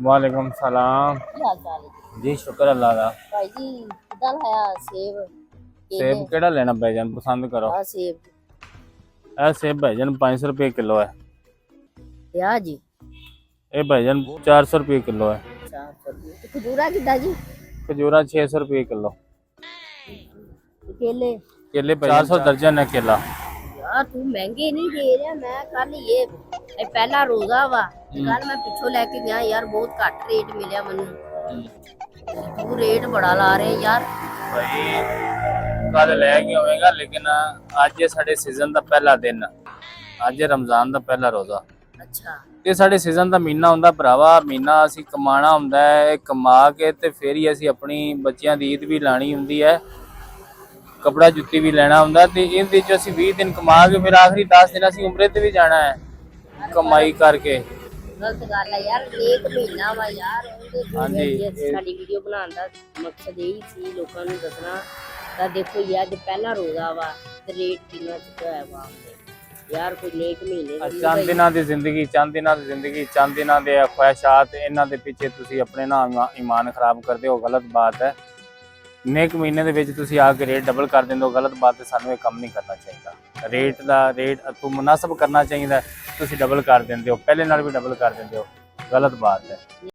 वालेकुम सलाम जी। शुक्र अल्लाह दा। भाई जी किदा लाया सेब सेब केड़ा लेना भाईजान, पसंद करो। सेब ए सेब भाईजान 500 रुपये किलो है। या जी ये भाईजान 400 रुपये किलो है। 400 रुपये। खजूरा किदा जी? खजूरा 600 रुपये किलो। केले केले 400 दर्जन है केला। यार तू महंगे नहीं दे रहा। मैं कल ये पहला रोजा वा कल मैं पिछो लेके गया यार, बहुत घट रेट मिले मनु। तू रेट बड़ा ला रहे यार। भाई कल लै गया होगा, लेकिन अज साडे सीजन का पहला दिन, अज रमजान का पहला रोजा। अच्छा ते साडे सीजन का महीना हुंदा भरावा, महीना असी कमाना हुंदा है, कमा के ते फिर ही असी अपनी बच्चियां दी ईद भी लानी हुंदी है, कपड़ा जुत्ती भी लेना हुंदा। ते इहदे च असी 20 दिन कमा के फिर आखिरी 10 दिन असी उमरे ते भी जाना है कमाई करके। गलत गल है यार, एक महीना वा यार। हाँ जी, साडी वीडियो बनाने का मकसद यही सी लोकां नूं दसना। ਤਾਂ ਦੇਖੋ ਯਾਰ ਅੱਜ ਪਹਿਲਾ ਰੋਜ਼ਾ ਵਾ ਤੇ ਰੇਟ ਕਿੰਨਾ ਚੁੱਕਿਆ ਹੈ ਵਾ ਯਾਰ। ਕੋਈ ਨੇਕ ਮਹੀਨੇ ਚੰਦ ਦਿਨਾਂ ਦੀ ਜ਼ਿੰਦਗੀ, ਚੰਦ ਦਿਨਾਂ ਦੀ ਜ਼ਿੰਦਗੀ, ਚੰਦ ਦਿਨਾਂ ਦੇ ਖੁਆਇਸ਼ਾਤ, ਇਹਨਾਂ ਦੇ ਪਿੱਛੇ ਤੁਸੀਂ ਆਪਣੇ ਨਾ ਈਮਾਨ ਖਰਾਬ ਕਰਦੇ ਹੋ, ਗਲਤ ਬਾਤ ਹੈ। ਨੇਕ ਮਹੀਨੇ ਦੇ ਵਿੱਚ ਤੁਸੀਂ ਆ ਕੇ ਰੇਟ ਡਬਲ ਕਰ ਦਿੰਦੇ ਹੋ, ਗਲਤ ਬਾਤ ਹੈ। ਸਾਨੂੰ ਇਹ ਕੰਮ ਨਹੀਂ ਕਰਨਾ ਚਾਹੀਦਾ। ਰੇਟ ਦਾ ਰੇਟ ਤੋਂ ਮੁਨਾਸਬ ਕਰਨਾ ਚਾਹੀਦਾ, ਤੁਸੀਂ ਡਬਲ ਕਰ ਦਿੰਦੇ ਹੋ, ਪਹਿਲੇ ਨਾਲ ਵੀ ਡਬਲ ਕਰ ਦਿੰਦੇ ਹੋ, ਗਲਤ ਬਾਤ ਹੈ।